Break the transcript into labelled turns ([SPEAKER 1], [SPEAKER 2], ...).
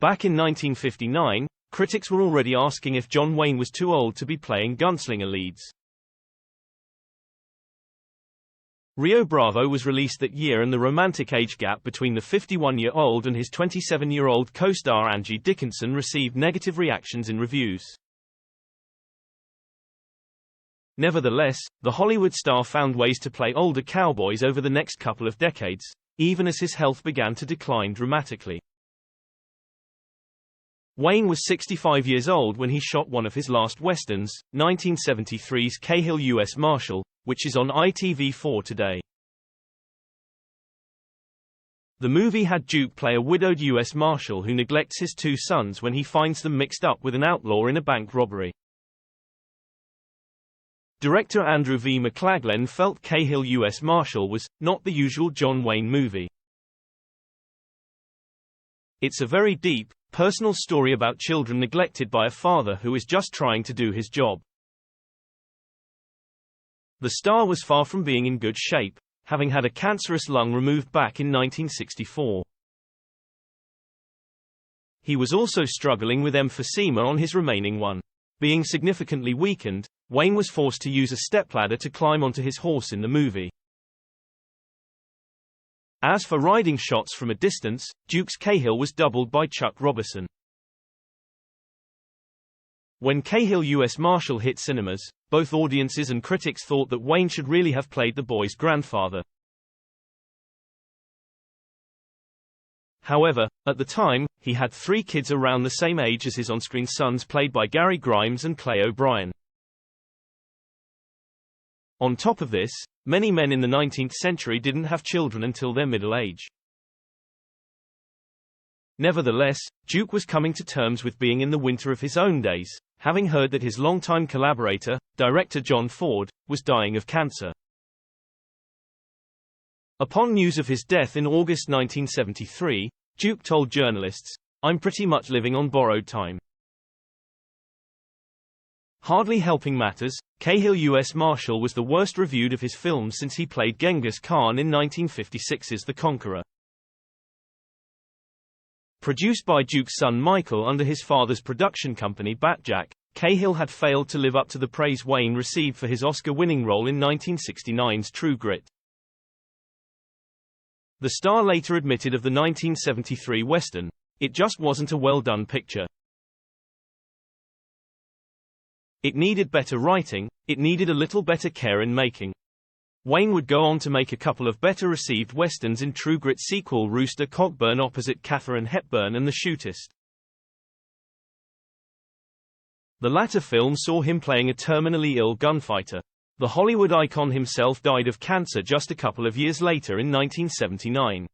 [SPEAKER 1] Back in 1959, critics were already asking if John Wayne was too old to be playing gunslinger leads. Rio Bravo was released that year, and the romantic age gap between the 51-year-old and his 27-year-old co-star Angie Dickinson received negative reactions in reviews. Nevertheless, the Hollywood star found ways to play older cowboys over the next couple of decades, even as his health began to decline dramatically. Wayne was 65 years old when he shot one of his last westerns, 1973's Cahill US Marshal, which is on ITV4 today. The movie had Duke play a widowed U.S. Marshal who neglects his two sons when he finds them mixed up with an outlaw in a bank robbery. Director Andrew V. McLaglen felt Cahill US Marshal was not the usual John Wayne movie. It's a very deep, personal story about children neglected by a father who is just trying to do his job. The star was far from being in good shape, having had a cancerous lung removed back in 1964. He was also struggling with emphysema on his remaining one. Being significantly weakened, Wayne was forced to use a stepladder to climb onto his horse in the movie. As for riding shots from a distance, Duke's Cahill was doubled by Chuck Robertson. When Cahill US Marshal hit cinemas, both audiences and critics thought that Wayne should really have played the boy's grandfather. However, at the time, he had 3 kids around the same age as his on-screen sons played by Gary Grimes and Clay O'Brien. On top of this, many men in the 19th century didn't have children until their middle age. Nevertheless, Duke was coming to terms with being in the winter of his own days, having heard that his longtime collaborator, director John Ford, was dying of cancer. Upon news of his death in August 1973, Duke told journalists, "I'm pretty much living on borrowed time." Hardly helping matters, Cahill US Marshal was the worst reviewed of his films since he played Genghis Khan in 1956's The Conqueror. Produced by Duke's son Michael under his father's production company Batjack, Cahill had failed to live up to the praise Wayne received for his Oscar-winning role in 1969's True Grit. The star later admitted of the 1973 Western, "It just wasn't a well-done picture. It needed better writing, it needed a little better care in making." Wayne would go on to make a couple of better-received westerns in True Grit sequel Rooster Cogburn opposite Katharine Hepburn and The Shootist. The latter film saw him playing a terminally ill gunfighter. The Hollywood icon himself died of cancer just a couple of years later in 1979.